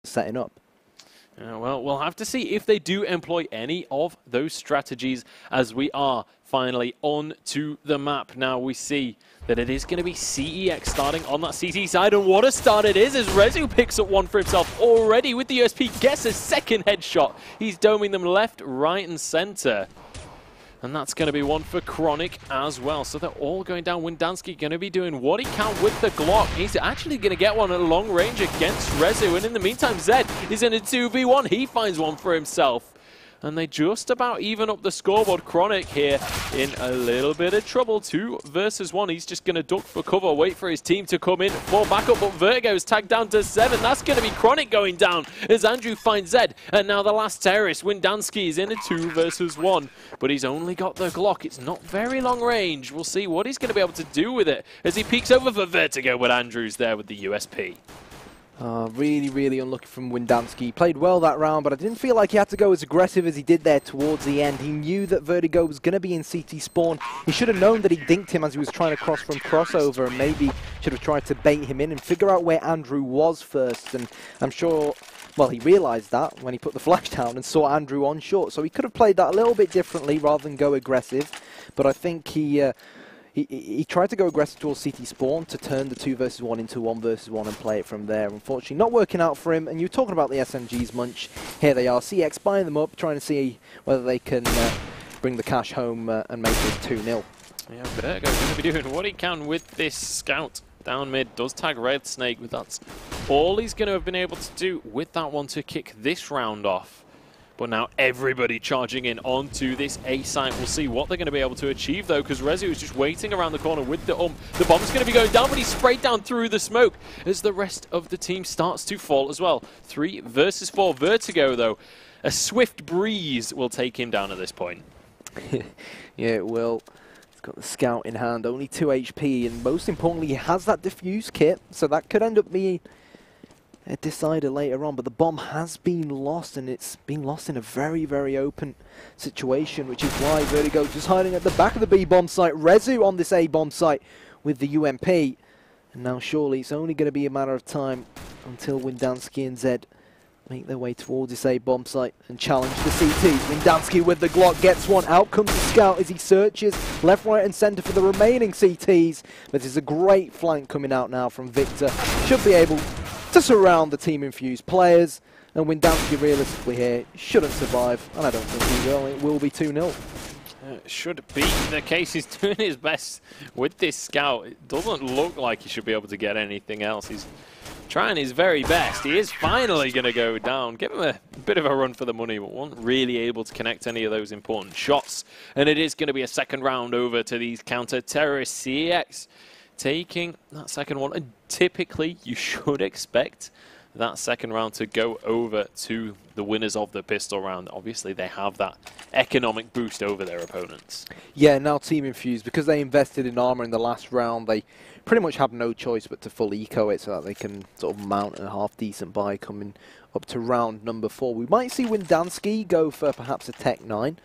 setting up. Well, we'll have to see if they do employ any of those strategies as we are finally on to the map. Now we see that it is going to be CEX starting on that CT side, and what a start it is as Rezu picks up one for himself already with the USP, gets a second headshot. He's doming them left, right and center. And that's going to be one for Chronic as well. So they're all going down. Windansky going to be doing what he can with the Glock. He's actually going to get one at long range against Rezu. And in the meantime, Zed is in a 2v1. He finds one for himself. And they just about even up the scoreboard. Chronic here in a little bit of trouble. 2 versus 1. He's just going to duck for cover, wait for his team to come in, fall back up. But Vertigo's tagged down to 7. That's going to be Chronic going down as Andrew finds Zed. And now the last terrorist, Windansky, is in a 2 versus 1. But he's only got the Glock. It's not very long range. We'll see what he's going to be able to do with it as he peeks over for Vertigo, but Andrew's there with the USP. Really, really unlucky from Windansky. He played well that round, but I didn't feel like he had to go as aggressive as he did there towards the end. He knew that Vertigo was going to be in CT spawn. He should have known that he dinked him as he was trying to cross from crossover, and maybe should have tried to bait him in and figure out where Andrew was first. And I'm sure, well, he realised that when he put the flash down and saw Andrew on short. So he could have played that a little bit differently rather than go aggressive. But I think he tried to go aggressive towards CT spawn to turn the 2 versus 1 into 1 versus 1 and play it from there. Unfortunately, not working out for him. And you're talking about the SMGs, Munch. Here they are. CX buying them up, trying to see whether they can bring the cash home and make this 2-0. Yeah, Vertigo's going to be doing what he can with this scout. Down mid, does tag Red Snake, but that's all he's going to have been able to do with that one to kick this round off. But now everybody charging in onto this A site. We'll see what they're going to be able to achieve, though, because Rezu is just waiting around the corner with the The bomb's going to be going down, but he's sprayed down through the smoke as the rest of the team starts to fall as well. 3 versus 4. Vertigo, though, a swift breeze will take him down at this point. Yeah, it will. He's got the scout in hand, only 2 HP, and most importantly, he has that diffuse kit, so that could end up being a decider later on. But the bomb has been lost, and it's been lost in a very, very open situation, which is why Vertigo just hiding at the back of the B bomb site. Rezu on this A bomb site with the UMP, and now surely it's only going to be a matter of time until Windansky and Zed make their way towards this A bomb site and challenge the CT. Windansky with the Glock gets one. Out comes the scout as he searches left, right and centre for the remaining CTs. But there's a great flank coming out now from Victor. Should be able to surround the Team Infused players. And Windansky realistically here shouldn't survive. And I don't think he will. It will be 2-0. Should be the case. He's doing his best with this scout. It doesn't look like he should be able to get anything else. He's trying his very best. He is finally going to go down. Give him a bit of a run for the money, but wasn't really able to connect any of those important shots. And it is going to be a second round over to these counter-terrorists. CEX taking that second one. And typically, you should expect that second round to go over to the winners of the pistol round. Obviously, they have that economic boost over their opponents. Yeah, now Team Infused, because they invested in armor in the last round, they pretty much have no choice but to full eco it so that they can sort of mount a half-decent buy coming up to round number 4. We might see Windansky go for perhaps a Tech 9,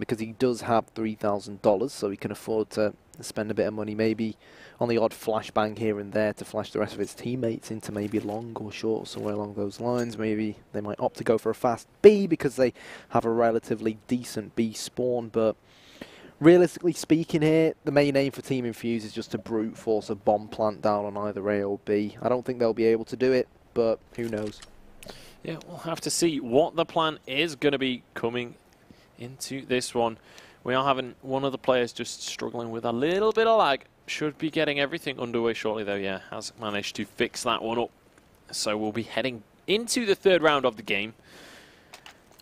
because he does have $3,000, so he can afford to spend a bit of money, maybe on the odd flashbang here and there to flash the rest of his teammates into maybe long or short, or somewhere along those lines. Maybe they might opt to go for a fast B because they have a relatively decent B spawn, but realistically speaking here, the main aim for Team Infused is just to brute force a bomb plant down on either A or B. I don't think they'll be able to do it, but who knows. Yeah, we'll have to see what the plan is going to be coming into this one. We are having one of the players just struggling with a little bit of lag. Should be getting everything underway shortly, though. Yeah, has managed to fix that one up. So we'll be heading into the third round of the game.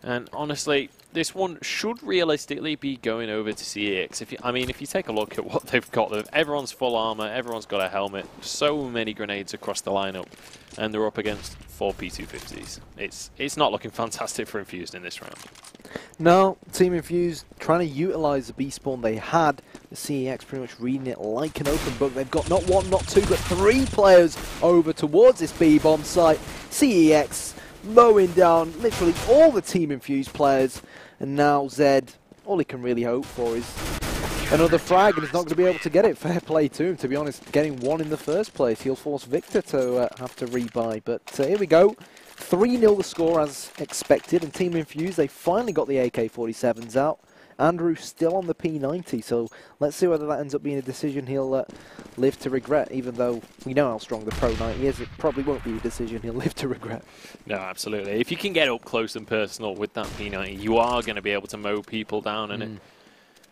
And honestly, this one should realistically be going over to CEX. If you take a look at what they've got, everyone's full armor, everyone's got a helmet, so many grenades across the lineup, and they're up against 4 P250s. It's not looking fantastic for Infused in this round. No, Team Infused trying to utilise the B spawn they had. The CEX pretty much reading it like an open book. They've got not 1, not 2, but 3 players over towards this B bomb site. CEX mowing down literally all the Team Infused players. And now Zed, all he can really hope for is another frag, and he's not going to be able to get it. Fair play to him, to be honest. Getting one in the first place, he'll force Victor to have to rebuy. But here we go. 3-0 the score as expected, and Team Infused, they finally got the AK-47s out. Andrew still on the P90, so let's see whether that ends up being a decision he'll live to regret, even though we know how strong the Pro 90 is. It probably won't be a decision he'll live to regret. No, absolutely. If you can get up close and personal with that P90, you are going to be able to mow people down, and it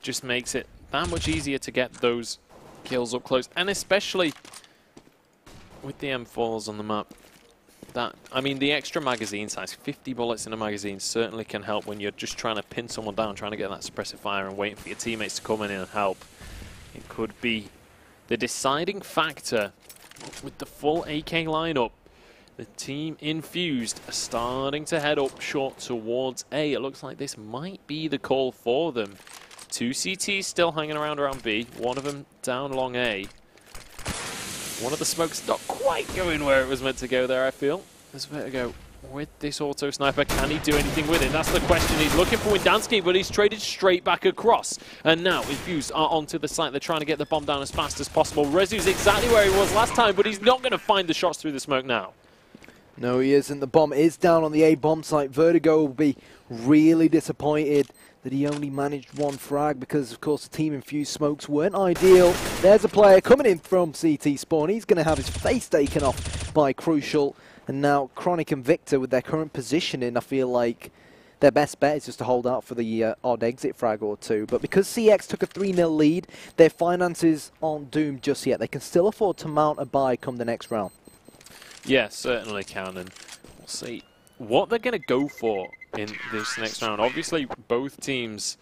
just makes it that much easier to get those kills up close, and especially with the M4s on the map. I mean, the extra magazine size, 50 bullets in a magazine, certainly can help when you're just trying to pin someone down, trying to get that suppressive fire and waiting for your teammates to come in and help. It could be the deciding factor with the full AK lineup. The Team Infused are starting to head up short towards A. It looks like this might be the call for them. 2 CTs still hanging around B, one of them down long A. One of the smokes not quite going where it was meant to go there, I feel. There's Vertigo with this auto sniper. Can he do anything with it? That's the question. He's looking for Windansky, but he's traded straight back across. And now Infused are onto the site. They're trying to get the bomb down as fast as possible. Rezu's exactly where he was last time, but he's not going to find the shots through the smoke now. No, he isn't. The bomb is down on the A bomb site. Vertigo will be really disappointed that he only managed one frag because, of course, the Team Infused smokes weren't ideal. There's a player coming in from CT spawn. He's going to have his face taken off by Crucial. And now Chronic and Victor, with their current positioning, I feel like their best bet is just to hold out for the odd exit frag or two. But because CEX took a 3-0 lead, their finances aren't doomed just yet. They can still afford to mount a buy come the next round. Yeah, certainly can, and we'll see what they're going to go for in this next round. Obviously, both teams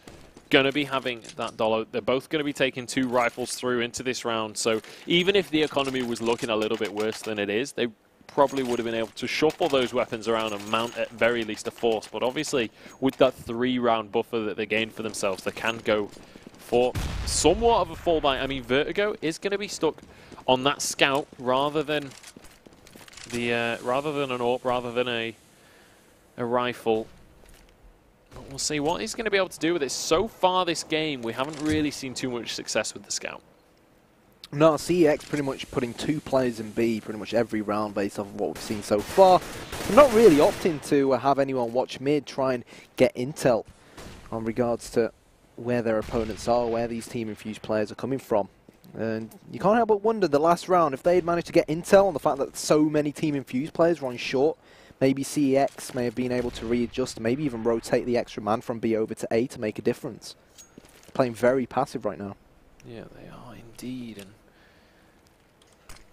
going to be having that dollar. They're both going to be taking 2 rifles through into this round, so even if the economy was looking a little bit worse than it is, they probably would have been able to shuffle those weapons around and mount at very least a force. But obviously, with that 3-round buffer that they gained for themselves, they can go for somewhat of a fall buy. I mean, Vertigo is going to be stuck on that scout rather than the an AWP, rather than a rifle. But we'll see what he's going to be able to do with it. So far this game, we haven't really seen too much success with the scout. No, CEX pretty much putting 2 players in B pretty much every round based off of what we've seen so far. I'm not really opting to have anyone watch mid, try and get intel on regards to where their opponents are, where these Team Infused players are coming from. And you can't help but wonder, the last round, if they had managed to get intel on the fact that so many Team Infused players were on short, maybe CEX may have been able to readjust, maybe even rotate the extra man from B over to A to make a difference. Playing very passive right now. Yeah, they are indeed. And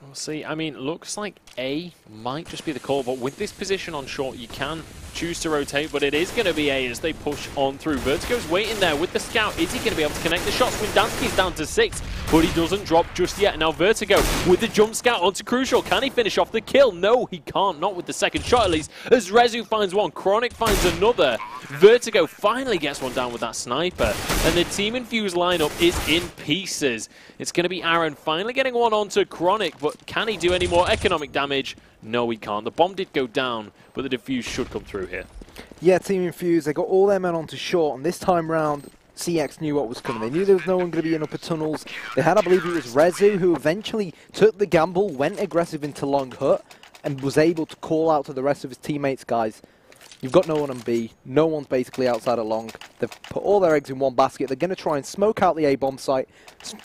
we'll see. I mean, looks like A might just be the call, but with this position on short, you can choose to rotate, but it is going to be A as they push on through. Vertigo's waiting there with the scout. Is he going to be able to connect the shots? Windansky's down to 6, but he doesn't drop just yet. Now Vertigo with the jump scout onto Crucial. Can he finish off the kill? No, he can't. Not with the second shot, at least, as Rezu finds one. Chronic finds another. Vertigo finally gets one down with that sniper, and the Team Infused lineup is in pieces. It's going to be Aaron finally getting one onto Chronic, but can he do any more economic damage? No, he can't. The bomb did go down, but the defuse should come through here. Yeah, Team Infused, they got all their men onto short, and this time round, CEX knew what was coming. They knew there was no one going to be in upper tunnels. They had, I believe it was Rezu, who eventually took the gamble, went aggressive into long hut, and was able to call out to the rest of his teammates, guys, you've got no one on B. No one's basically outside of long. They've put all their eggs in one basket. They're going to try and smoke out the A-bomb site,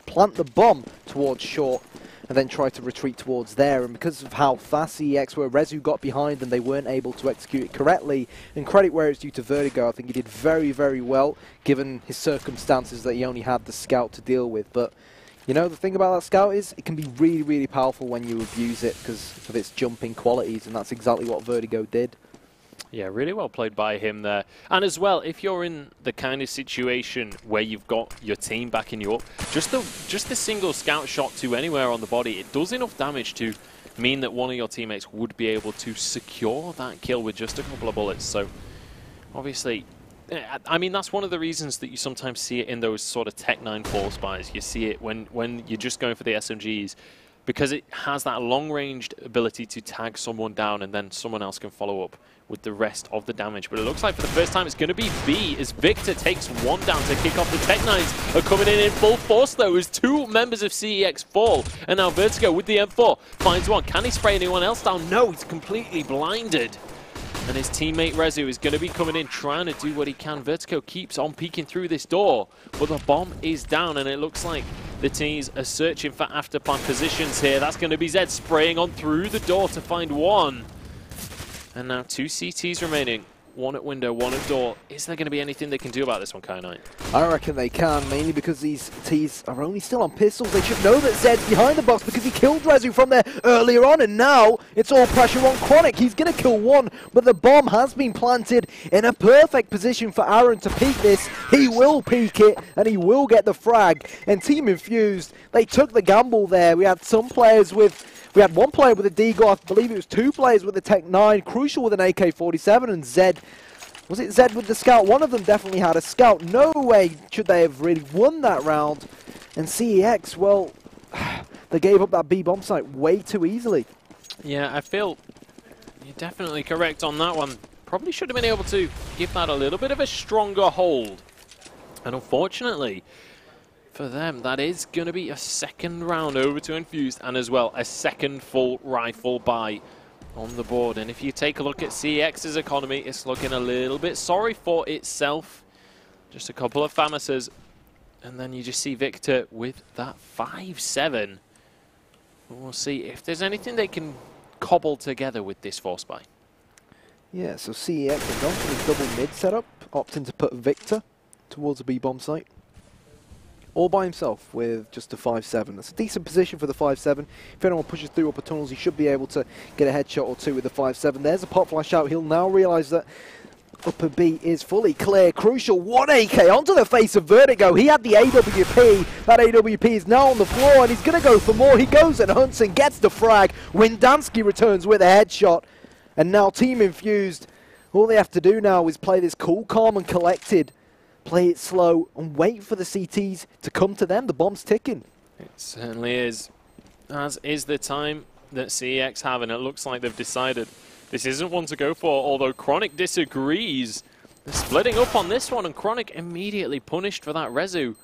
plant the bomb towards short, and then try to retreat towards there. And because of how fast CEX were, Rezu got behind and they weren't able to execute it correctly. And credit where it's due to Vertigo. I think he did very, very well, given his circumstances that he only had the scout to deal with. But, you know, the thing about that scout is it can be really, really powerful when you abuse it because of its jumping qualities, and that's exactly what Vertigo did. Yeah, really well played by him there. And as well, if you're in the kind of situation where you've got your team backing you up, just the single scout shot to anywhere on the body, it does enough damage to mean that one of your teammates would be able to secure that kill with just a couple of bullets. So, obviously, I mean, that's one of the reasons that you sometimes see it in those sort of Tech 9 force buys. You see it when you're just going for the SMGs, because it has that long-ranged ability to tag someone down and then someone else can follow up with the rest of the damage. But it looks like for the first time it's going to be B as Victor takes one down to kick off. The Tech 9s are coming in full force though as 2 members of CEX fall. And now Vertigo with the M4 finds one. Can he spray anyone else down? No, he's completely blinded. And his teammate Rezu is going to be coming in, trying to do what he can. Vertigo keeps on peeking through this door, but the bomb is down, and it looks like the teams are searching for afterplant positions here. That's going to be Zed spraying on through the door to find one. And now 2 CTs remaining. One at window, one at door. Is there going to be anything they can do about this one, Knight? I reckon they can, mainly because these T's are only still on pistols. They should know that Zed's behind the box because he killed Rezu from there earlier on, and now it's all pressure on Chronic. He's going to kill one, but the bomb has been planted in a perfect position for Aaron to peek this. He will peek it, and he will get the frag. And Team Infused, they took the gamble there. We had some players with... We had one player with a Deagle, I believe it was 2 players with a Tech 9, Crucial with an AK-47, and Zed, was it Zed with the Scout? One of them definitely had a Scout. No way should they have really won that round. And CEX, well, they gave up that B bomb site way too easily. Yeah, I feel you're definitely correct on that one. Probably should have been able to give that a little bit of a stronger hold. And unfortunately, for them, that is going to be a second round over to Infused, and as well a second full rifle buy on the board. And if you take a look at CEX's economy, it's looking a little bit sorry for itself. Just a couple of FAMASs, and then you just see Victor with that 5-7. We'll see if there's anything they can cobble together with this force buy. Yeah, so CEX have gone for the double mid setup, opting to put Victor towards a B bomb site. All by himself with just a 5-7. That's a decent position for the 5-7. If anyone pushes through upper tunnels, he should be able to get a headshot or two with the 5-7. There's a pop flash out. He'll now realise that upper B is fully clear. Crucial, 1 AK onto the face of Vertigo. He had the AWP. That AWP is now on the floor, and he's going to go for more. He goes and hunts and gets the frag. Windansky returns with a headshot. And now Team Infused, all they have to do now is play this cool, calm and collected. Play it slow and wait for the CTs to come to them. The bomb's ticking. It certainly is. As is the time that CEX have, and it looks like they've decided this isn't one to go for, although Chronic disagrees. They're splitting up on this one, and Chronic immediately punished for that Rezu.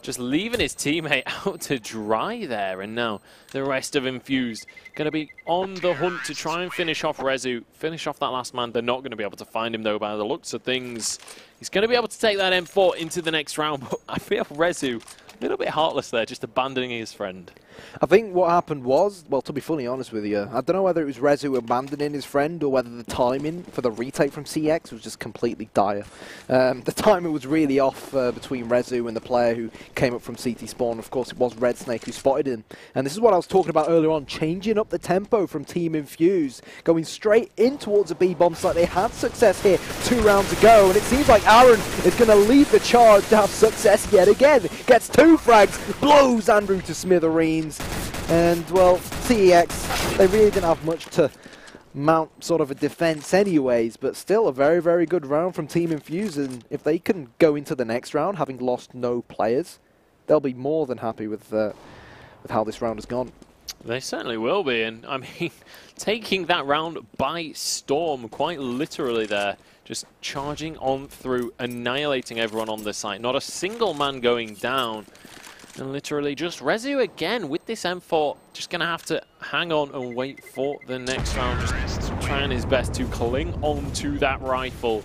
Just leaving his teammate out to dry there, and now the rest of Infused going to be on the hunt to try and finish off Rezu, finish off that last man. They're not going to be able to find him, though, by the looks of things. He's going to be able to take that M4 into the next round, but I feel Rezu a little bit heartless there, just abandoning his friend. I think what happened was, well, to be fully honest with you, I don't know whether it was Rezu abandoning his friend or whether the timing for the retake from CX was just completely dire. The timing was really off between Rezu and the player who came up from CT spawn. Of course, it was Red Snake who spotted him. And this is what I was talking about earlier on, changing up the tempo from Team Infused, going straight in towards a B-bomb site. They had success here 2 rounds ago, and it seems like Aaron is going to lead the charge to have success yet again. Gets 2 frags, blows Andrew to smithereens. And, well, CEX, they really didn't have much to mount sort of a defense anyways, but still a very, very good round from Team Infused, and if they can go into the next round having lost no players, they'll be more than happy with how this round has gone. They certainly will be, and I mean, taking that round by storm, quite literally there, just charging on through, annihilating everyone on the site. Not a single man going down. And literally just Rezu again with this M4, just going to have to hang on and wait for the next round. Just trying his best to cling on to that rifle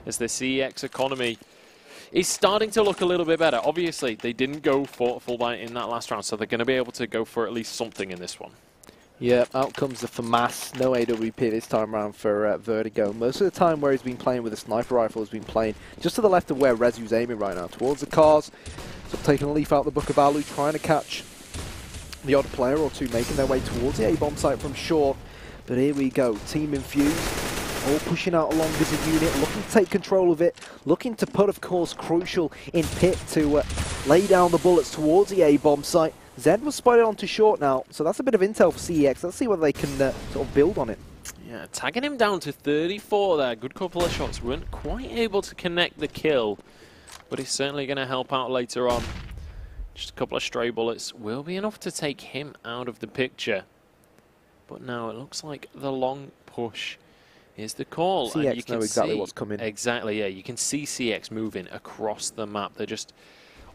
as the CEX economy is starting to look a little bit better. Obviously, they didn't go for a full buy in that last round, so they're going to be able to go for at least something in this one. Yeah, out comes the FAMAS. No AWP this time around for Vertigo. Most of the time where he's been playing with a sniper rifle, has been playing just to the left of where Rezu's aiming right now, towards the cars. So taking a leaf out the book of Alu, trying to catch the odd player or two, making their way towards the A-bomb site from shore. But here we go, Team Infused, all pushing out along this unit, looking to take control of it, looking to put, of course, Crucial in pit to lay down the bullets towards the A-bomb site. Zed was spotted onto short now, so that's a bit of intel for CEX. Let's see whether they can sort of build on it. Yeah, tagging him down to 34 there. Good couple of shots. Weren't quite able to connect the kill, but he's certainly going to help out later on. Just a couple of stray bullets will be enough to take him out of the picture. But now it looks like the long push is the call. CEX know exactly what's coming. Exactly, yeah. You can see CEX moving across the map. They're just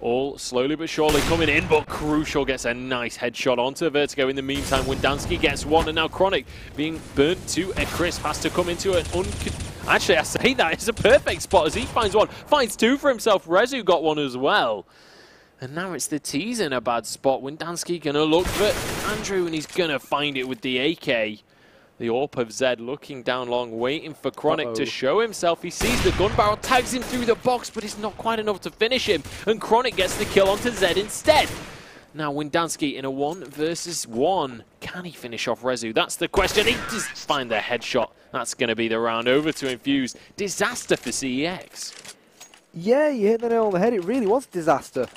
all slowly but surely coming in, but Crucial gets a nice headshot onto Vertigo. In the meantime, Windansky gets one, and now Chronic being burnt to a crisp has to come into an Actually, I say that, it's a perfect spot as he finds one, finds two for himself. Rezu got one as well. And now it's the T's in a bad spot. Windansky going to look for Andrew, and he's going to find it with the AK. The AWP of Zed looking down long, waiting for Chronic to show himself. He sees the gun barrel, tags him through the box, but it's not quite enough to finish him. And Chronic gets the kill onto Zed instead. Now Windansky in a 1 versus 1. Can he finish off Rezu? That's the question. He just find the headshot. That's going to be the round. Over to Infused. Disaster for CEX. Yeah, you hit the nail on the head. It really was disaster.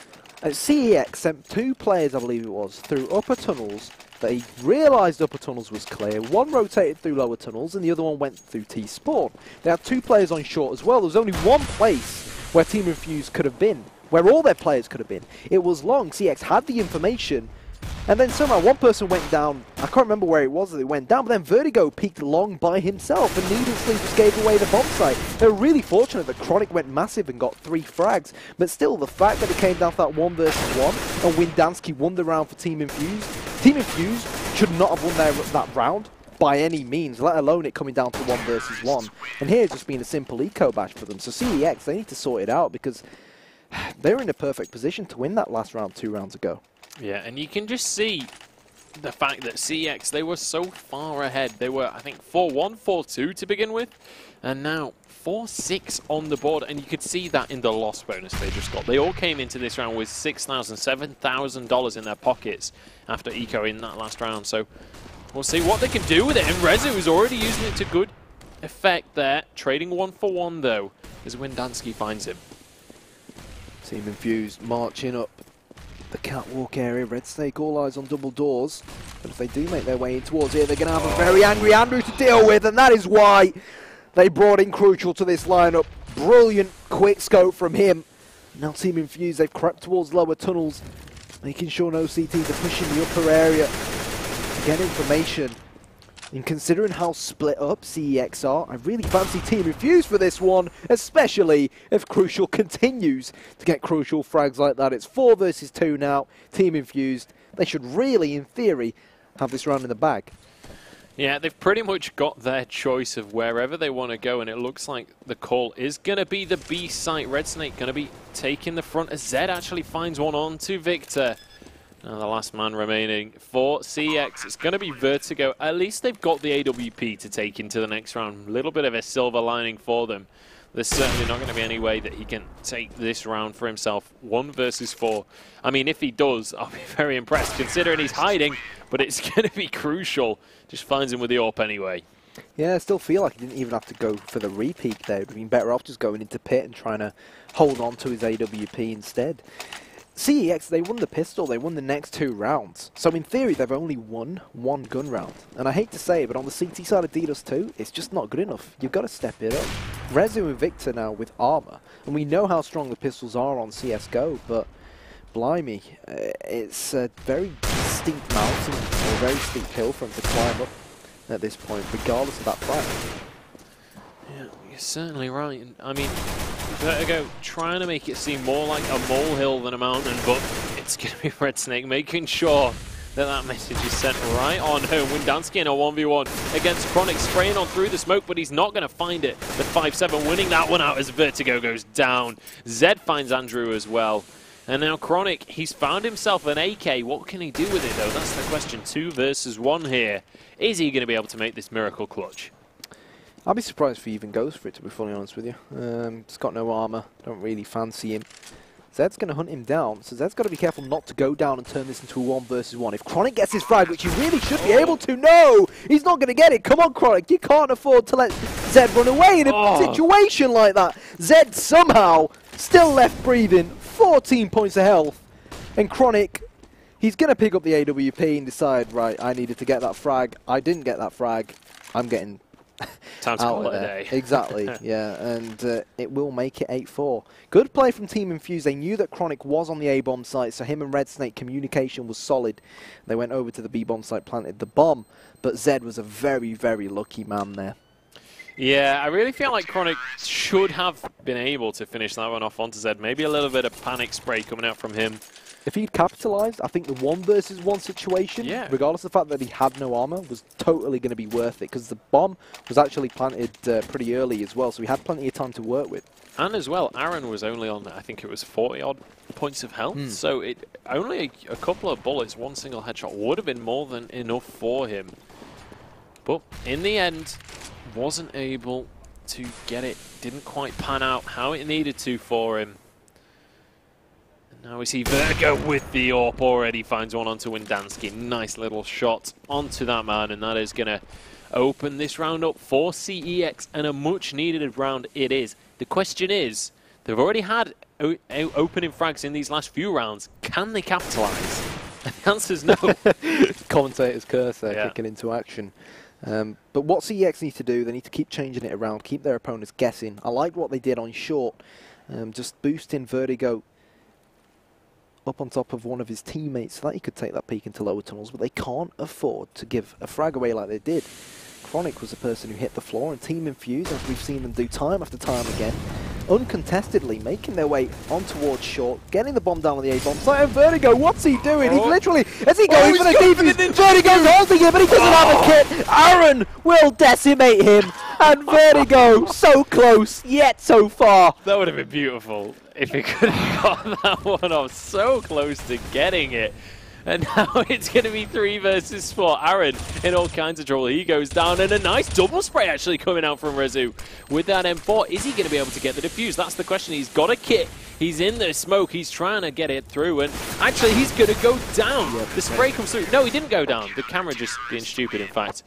CEX sent 2 players, I believe it was, through upper tunnels. They realised upper tunnels was clear. One rotated through lower tunnels and the other one went through T-spawn. They had 2 players on short as well. There was only one place where Team Infused could have been, where all their players could have been. It was long. CX had the information, and then somehow one person went down. I can't remember where it was that it went down, but then Vertigo peeked long by himself and needlessly just gave away the bomb site. They were really fortunate that Chronic went massive and got 3 frags, but still the fact that it came down to that 1 versus 1 and Windansky won the round for Team Infused. Team Infused should not have won that round by any means, let alone it coming down to 1 versus 1. And here's just been a simple eco bash for them. So CEX, they need to sort it out because they were in a perfect position to win that last round 2 rounds ago. Yeah, and you can just see the fact that CEX, they were so far ahead. They were, I think, 4-1, 4-2 to begin with, and now 4-6 on the board, and you could see that in the loss bonus they just got. They all came into this round with $6,000, $7,000 in their pockets after eco in that last round, so we'll see what they can do with it. And Rezu is already using it to good effect there, trading 1 for 1 though, as Windansky finds him. Team Infused marching up the catwalk area. Red Snake all eyes on double doors, but if they do make their way in towards here, they're going to have a very angry Andrew to deal with, and that is why they brought in Crucial to this lineup. Brilliant quick scope from him. Now Team Infused, they've crept towards lower tunnels, making sure no CTs are pushing the upper area to get information. And considering how split up CEX are, I really fancy Team Infused for this one, especially if Crucial continues to get crucial frags like that. It's 4 versus 2 now. Team Infused, they should really, in theory, have this round in the bag. Yeah, they've pretty much got their choice of wherever they want to go, and it looks like the call is going to be the B site. Red Snake going to be taking the front as Zed actually finds one on to Victor. Now the last man remaining for CEX, it's going to be Vertigo. At least they've got the AWP to take into the next round. A little bit of a silver lining for them. There's certainly not going to be any way that he can take this round for himself. 1 versus 4. I mean, if he does, I'll be very impressed, considering he's hiding, but it's going to be Crucial. Just finds him with the AWP anyway. Yeah, I still feel like he didn't even have to go for the repeat there. It would have been better off just going into pit and trying to hold on to his AWP instead. CEX, they won the pistol, they won the next 2 rounds. So in theory, they've only won 1 gun round. And I hate to say it, but on the CT side of DDoS 2, it's just not good enough. You've got to step it up. Rezu and Victor now with armor. And we know how strong the pistols are on CSGO, but blimey, it's a very steep mountain, or a very steep hill for him to climb up at this point, regardless of that fight. Yeah, you're certainly right. I mean, Vertigo trying to make it seem more like a molehill than a mountain, but it's going to be Red Snake making sure that that message is sent right on home. Windansky in a 1v1 against Chronic, spraying on through the smoke, but he's not going to find it. The 5-7 winning that one out as Vertigo goes down. Zed finds Andrew as well. And now Chronic, he's found himself an AK. What can he do with it, though? That's the question. 2 versus 1 here. Is he going to be able to make this miracle clutch? I'd be surprised if he even goes for it, to be fully honest with you. He's got no armor. Don't really fancy him. Zed's going to hunt him down, so Zed's got to be careful not to go down and turn this into a 1 versus 1. If Chronic gets his frag, which he really should be able to, no! He's not going to get it. Come on, Chronic. You can't afford to let Zed run away in a situation like that. Zed somehow still left breathing, 14 points of health. And Chronic, he's going to pick up the AWP and decide, right, I needed to get that frag. I didn't get that frag. I'm getting time to call it a day. Exactly, yeah, and it will make it 8-4. Good play from Team Infused. They knew that Chronic was on the A-bomb site, so him and Red Snake communication was solid. They went over to the B-bomb site, planted the bomb, but Zed was a very, very lucky man there. Yeah, I really feel like Chronic should have been able to finish that one off onto Zed. Maybe a little bit of panic spray coming out from him. If he'd capitalised, I think the 1 versus 1 situation, regardless of the fact that he had no armor, was totally going to be worth it, because the bomb was actually planted pretty early as well, so he had plenty of time to work with. And as well, Aaron was only on, I think it was 40-odd points of health, so only a couple of bullets, 1 single headshot would have been more than enough for him. But in the end, wasn't able to get it, didn't quite pan out how it needed to for him. Now we see Virgo with the AWP already finds one onto Windansky. Nice little shot onto that man, and that is going to open this round up for CEX, and a much needed round it is. The question is, they've already had opening frags in these last few rounds. Can they capitalise? And the answer is no. Commentator's curse there, kicking into action. But what CEX need to do, they need to keep changing it around, keep their opponents guessing. I liked what they did on short, just boosting Vertigo up on top of one of his teammates so that he could take that peek into lower tunnels, but they can't afford to give a frag away like they did. Chronic was the person who hit the floor, and Team Infused, as we've seen them do time after time again, uncontestedly making their way on towards short, getting the bomb down on the A-bomb site, and Vertigo, what's he doing? He's literally, as he goes for the defense, Vertigo's holding him, but he doesn't have a kit. Aaron will decimate him, and Vertigo so close, yet so far. That would have been beautiful if he could have got that one off, so close to getting it. And now it's going to be 3 versus 4. Aaron in all kinds of trouble. He goes down, and a nice double spray actually coming out from Rezu. With that M4, is he going to be able to get the defuse? That's the question. He's got a kit. He's in the smoke. He's trying to get it through, and actually he's going to go down. The spray comes through. No, he didn't go down. The camera just being stupid, in fact.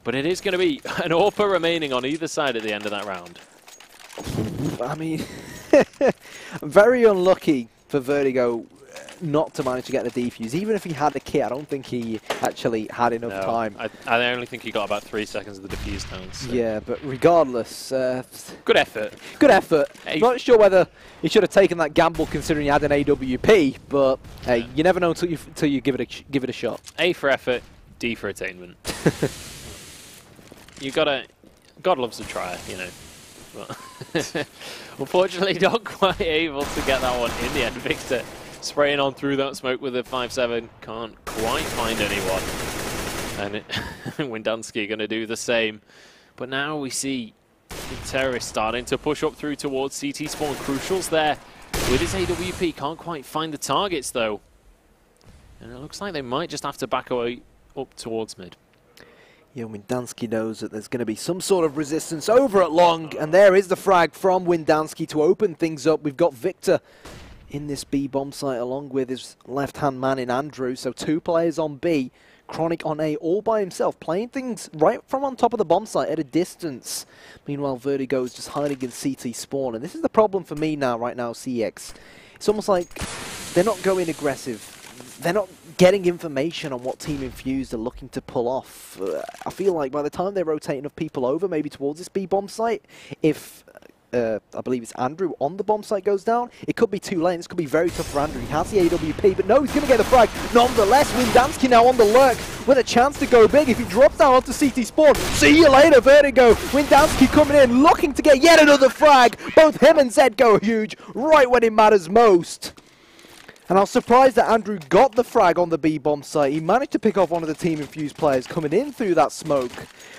But it is going to be an AWP remaining on either side at the end of that round. I mean, very unlucky for Vertigo not to manage to get the defuse. Even if he had the kit, I don't think he actually had enough time. I only think he got about 3 seconds of the defuse down. So. Yeah, but regardless... good effort. Good effort. Hey. Not sure whether he should have taken that gamble considering he had an AWP, but hey, you never know until you give it a shot. A for effort, D for attainment. You gotta loves a try, you know. But unfortunately, not quite able to get that one in the end. Victor spraying on through that smoke with a 5-7, can't quite find anyone. And Windansky going to do the same. But now we see the terrorist starting to push up through towards CT spawn. Crucial's there with his AWP, can't quite find the targets though. And it looks like they might just have to back away up towards mid. Yeah, Windansky knows that there's going to be some sort of resistance over at long, and there is the frag from Windansky to open things up. We've got Victor in this B bomb site along with his left-hand man in Andrew, so 2 players on B, Chronic on A all by himself, playing things right from on top of the bomb site at a distance. Meanwhile, Vertigo's just hiding in CT spawn, and this is the problem for me right now, CX. It's almost like they're not going aggressive. They're not getting information on what Team Infused are looking to pull off. I feel like by the time they rotate enough people over, maybe towards this B bomb site, if I believe it's Andrew on the bomb site goes down, it could be too late. This could be very tough for Andrew. He has the AWP, but no, he's going to get the frag. Nonetheless, Windansky now on the lurk with a chance to go big. If he drops down onto CT spawn, see you later, Vertigo. Windansky coming in, looking to get yet another frag. Both him and Zed go huge right when it matters most. And I was surprised that Andrew got the frag on the B-bomb site. He managed to pick off one of the Team Infused players coming in through that smoke.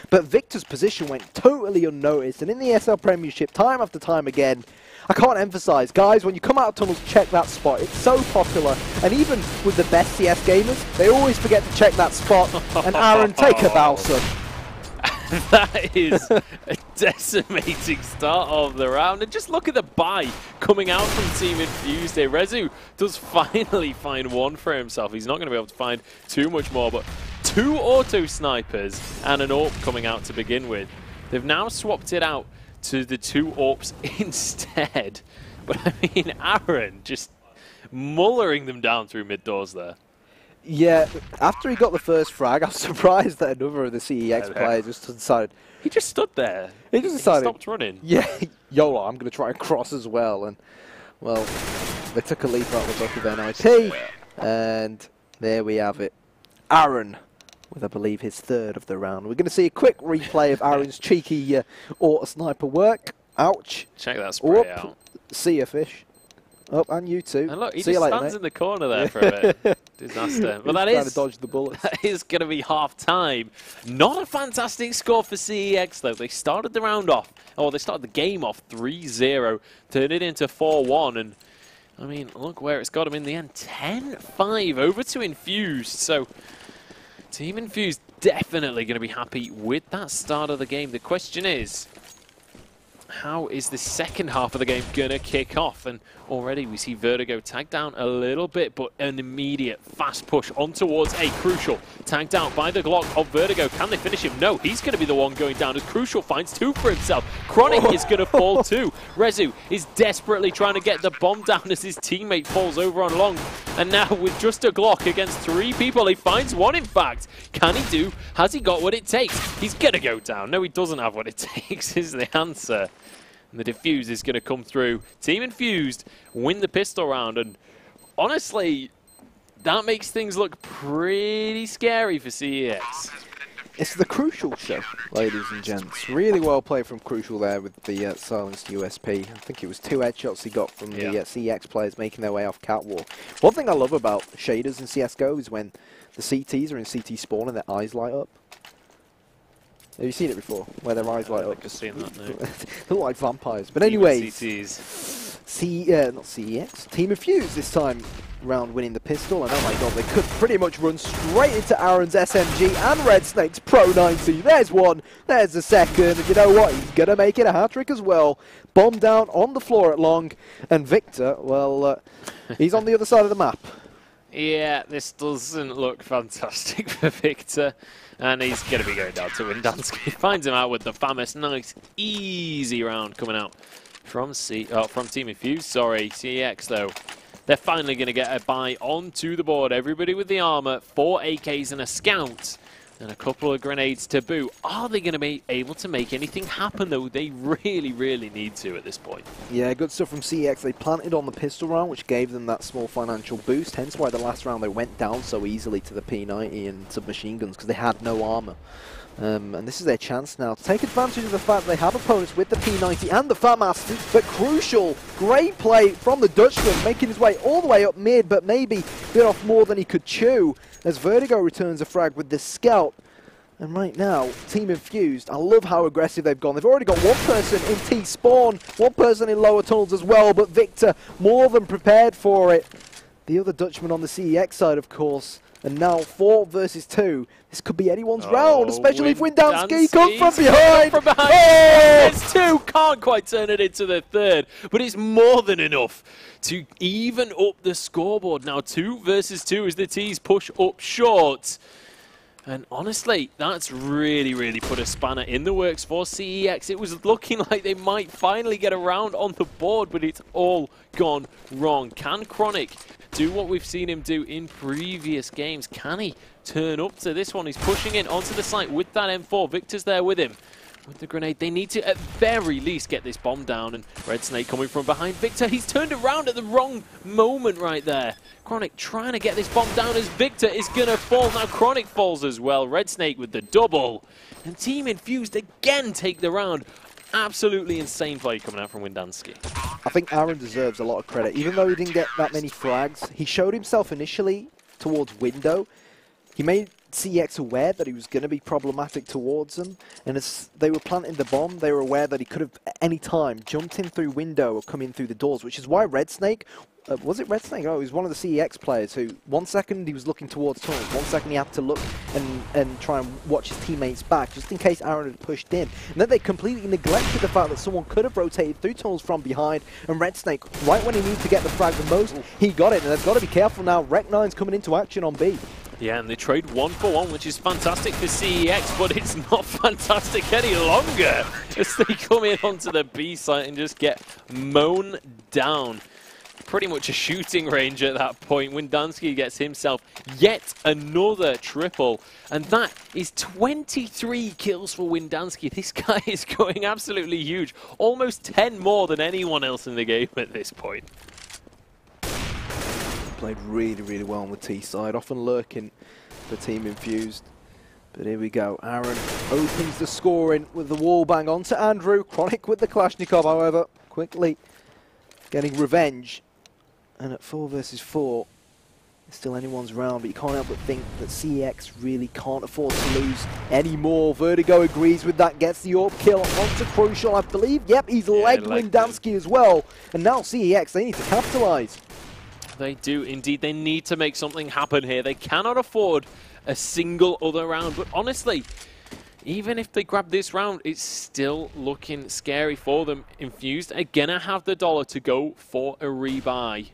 But Victor's position went totally unnoticed. And in the ESL Premiership, time after time again, I can't emphasize, guys, when you come out of tunnels, check that spot. It's so popular. And even with the best CS gamers, they always forget to check that spot. And Aaron, take a bow, son. That is a decimating start of the round. And just look at the buy coming out from Team Infused here. Rezu does finally find one for himself. He's not going to be able to find too much more, but 2 auto snipers and an AWP coming out to begin with. They've now swapped it out to the 2 AWPs instead. But I mean, Aaron just mullering them down through mid doors there. Yeah, after he got the first frag, I was surprised that another of the CEX players just decided... He just stood there. He just decided... He stopped running. Yeah, YOLO, I'm going to try and cross as well. And, well, they took a leap out of the book of NIT. And there we have it. Aaron with, I believe, his third of the round. We're going to see a quick replay of Aaron's cheeky auto sniper work. Ouch. Check that spray out. See ya, fish. Oh, and you too. And look, he see just later, stands mate. in the corner there for a bit. Disaster. But that trying to dodge the bullets. That is going to be half-time. Not a fantastic score for CEX, though. They started the round off, or they started the game off 3-0, turned it into 4-1, and I mean, look where it's got them in the end. 10-5 over to Infused. So, Team Infused definitely going to be happy with that start of the game. The question is, how is the second half of the game going to kick off? And already we see Vertigo tagged down a little bit, but an immediate fast push on towards A. Crucial, tagged out by the Glock of Vertigo. Can they finish him? No, he's going to be the one going down as Crucial finds two for himself. Chronic is going to fall too. Rezu is desperately trying to get the bomb down as his teammate falls over on long. And now with just a Glock against three people, he finds one in fact. Can he do? Has he got what it takes? He's going to go down. No, he doesn't have what it takes is the answer. And the defuse is going to come through. Team Infused win the pistol round. And honestly, that makes things look pretty scary for CEX. It's the Crucial show, ladies and gents. Really well played from Crucial there with the silenced USP. I think it was 2 headshots he got from the CEX players making their way off Catwalk. One thing I love about shaders in CSGO is when the CTs are in CT spawn and their eyes light up. Have you seen it before, where their eyes light up? I've seen that, no. They look like vampires. But anyways, CTs. not CEX. Team Infused this time round winning the pistol. And oh my god, they could pretty much run straight into Aaron's SMG and Red Snake's Pro 90. There's one, there's the second. And you know what? He's going to make it a hat-trick as well. Bomb down on the floor at long. And Victor, well, he's on the other side of the map. Yeah, this doesn't look fantastic for Victor. And he's going to be going down to Windansky. Finds him out with the famous, nice, easy round coming out from Team Infused. Sorry, CEX though. They're finally going to get a buy onto the board. Everybody with the armor, 4 AKs and a scout. And a couple of grenades to boot. Are they going to be able to make anything happen, though? They really, really need to at this point. Yeah, good stuff from CEX. They planted on the pistol round, which gave them that small financial boost. Hence why the last round they went down so easily to the P90 and submachine guns, because they had no armor. And this is their chance now to take advantage of the fact they have opponents with the P90 and the FAMAS, but Crucial, great play from the Dutchman, making his way all the way up mid, but maybe bit off more than he could chew, as Vertigo returns a frag with the Scout. And right now, Team Infused, I love how aggressive they've gone. They've already got one person in T-spawn, one person in lower tunnels as well, but Victor more than prepared for it. The other Dutchman on the CEX side, of course. And now 4 versus 2. This could be anyone's round, especially if Windansky come from behind. Oh! It's 2, can't quite turn it into the third, but it's more than enough to even up the scoreboard. Now 2 versus 2 as the T's push up short. And honestly, that's really, really put a spanner in the works for CEX. It was looking like they might finally get a round on the board, but it's all gone wrong. Can Chronic do what we've seen him do in previous games? Can he turn up to this one? He's pushing in onto the site with that M4. Victor's there with him. With the grenade, they need to at very least get this bomb down, and Red Snake coming from behind Victor. He's turned around at the wrong moment right there. Chronic trying to get this bomb down as Victor is going to fall. Now Chronic falls as well. Red Snake with the double. And Team Infused again take the round. Absolutely insane play coming out from Windansky. I think Aaron deserves a lot of credit. Even though he didn't get that many frags, he showed himself initially towards window. He made CEX aware that he was going to be problematic towards them, and as they were planting the bomb, they were aware that he could have at any time jumped in through window or come in through the doors, which is why Red Snake, was it Red Snake? Oh, he was one of the CEX players who, 1 second he was looking towards tunnels, 1 second he had to look and try and watch his teammates back, just in case Aaron had pushed in. And then they completely neglected the fact that someone could have rotated through tunnels from behind, and Red Snake, right when he needed to get the frag the most, he got it, and they've got to be careful now. Rec 9's coming into action on B. Yeah, and they trade 1-for-1, which is fantastic for CEX, but it's not fantastic any longer as they come in onto the B site and just get mown down. Pretty much a shooting range at that point. Windansky gets himself yet another triple, and that is 23 kills for Windansky. This guy is going absolutely huge. Almost 10 more than anyone else in the game at this point. Played really, really well on the T side, often lurking for Team Infused. But here we go. Aaron opens the scoring with the wall bang onto Andrew. Chronic with the Kalashnikov, however, quickly getting revenge. And at 4 versus 4, it's still anyone's round, but you can't help but think that CEX really can't afford to lose anymore. Vertigo agrees with that, gets the AWP kill onto Crucial, I believe. Yep, he's legged Windansky as well. And now CEX, they need to capitalize. They do indeed. They need to make something happen here. They cannot afford a single other round. But honestly, even if they grab this round, it's still looking scary for them. Infused are gonna have the dollar to go for a rebuy.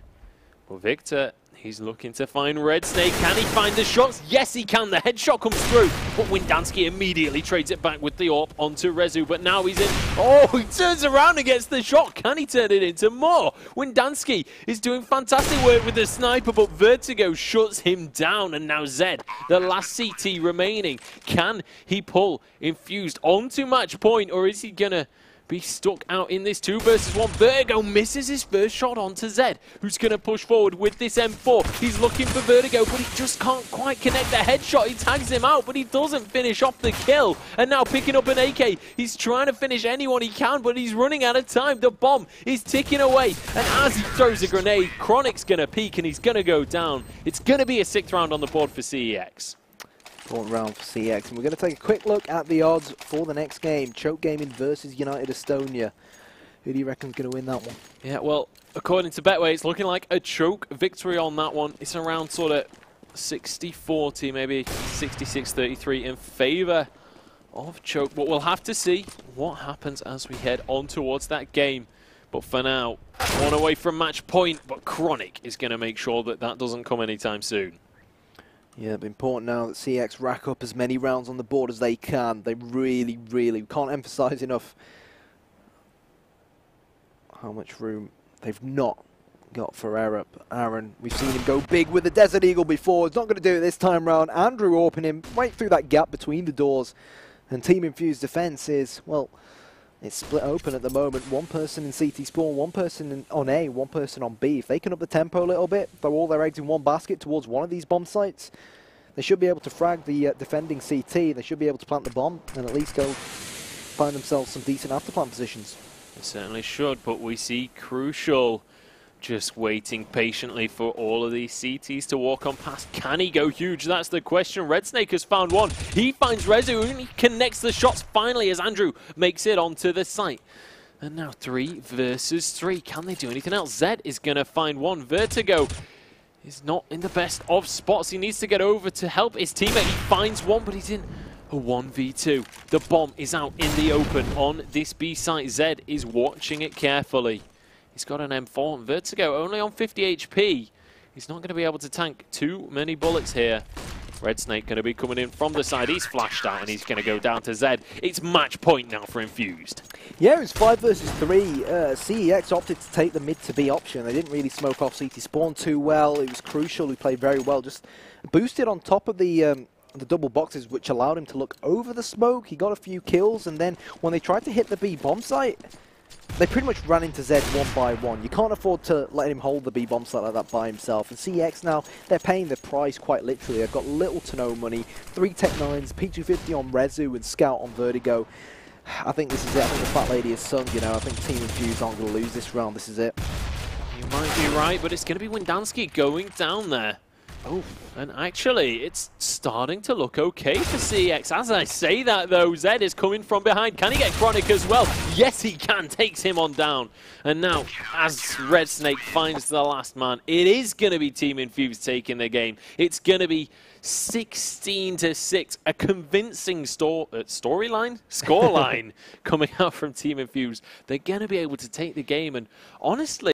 Well, Victor, he's looking to find Red Snake. Can he find the shots? Yes, he can. The headshot comes through. But Windansky immediately trades it back with the AWP onto Rezu. But now he's in. Oh, he turns around and gets the shot. Can he turn it into more? Windansky is doing fantastic work with the sniper, but Vertigo shuts him down. And now Zed, the last CT remaining. Can he pull Infused onto match point, or is he going to be stuck out in this 2 versus 1. Vertigo misses his first shot onto Zed, who's going to push forward with this M4. He's looking for Vertigo, but he just can't quite connect the headshot. He tags him out, but he doesn't finish off the kill. And now picking up an AK. He's trying to finish anyone he can, but he's running out of time. The bomb is ticking away. And as he throws a grenade, Chronic's going to peek and he's going to go down. It's going to be a 6th round on the board for CEX. Important round for CEX, and we're going to take a quick look at the odds for the next game. Choke Gaming versus United Estonia. Who do you reckon is going to win that one? Yeah, well, according to Betway, it's looking like a choke victory on that one. It's around sort of 60-40, maybe 66-33 in favor of choke. But we'll have to see what happens as we head on towards that game. But for now, one away from match point, but Chronic is going to make sure that that doesn't come anytime soon. Yeah, but important now that CEX rack up as many rounds on the board as they can. They really, really can't emphasize enough how much room they've not got for error. But Aaron, we've seen him go big with the Desert Eagle before. He's not going to do it this time round. Andrew AWPing him right through that gap between the doors. And Team Infused defense is, well, it's split open at the moment. One person in CT spawn, one person on A, one person on B. If they can up the tempo a little bit, throw all their eggs in one basket towards one of these bomb sites, they should be able to frag the defending CT. They should be able to plant the bomb and at least go find themselves some decent afterplant positions. They certainly should, but we see Crucial just waiting patiently for all of these CTs to walk on past. Can he go huge? That's the question. Red Snake has found one. He finds Rezu and he connects the shots finally as Andrew makes it onto the site. And now 3 versus 3. Can they do anything else? Zed is going to find one. Vertigo is not in the best of spots. He needs to get over to help his teammate. He finds one, but he's in a 1v2. The bomb is out in the open on this B site. Zed is watching it carefully. He's got an M4 and Vertigo only on 50 HP. He's not going to be able to tank too many bullets here. Red Snake going to be coming in from the side. He's flashed out and he's going to go down to Zed. It's match point now for Infused. Yeah, it's 5 versus 3. CEX opted to take the mid to B option. They didn't really smoke off CT spawn too well. It was Crucial who played very well. Just boosted on top of the double boxes, which allowed him to look over the smoke. He got a few kills, and then when they tried to hit the B bomb site, they pretty much ran into Zed one by one. You can't afford to let him hold the B bomb site like that by himself. And CEX now, they're paying the price quite literally. They've got little to no money. 3 Tech 9s, P250 on Rezu and Scout on Vertigo. I think this is it. I think the Fat Lady has sung, you know. I think Team Infused aren't going to lose this round. This is it. You might be right, but it's going to be Windansky going down there. Oh, and actually, it's starting to look okay for CEX. As I say that, though, Zed is coming from behind. Can he get Chronic as well? Yes, he can. Takes him on down. And now, as Red Snake finds the last man, it is going to be Team Infused taking the game. It's going to be 16-6. A convincing scoreline coming out from Team Infused. They're going to be able to take the game, and honestly,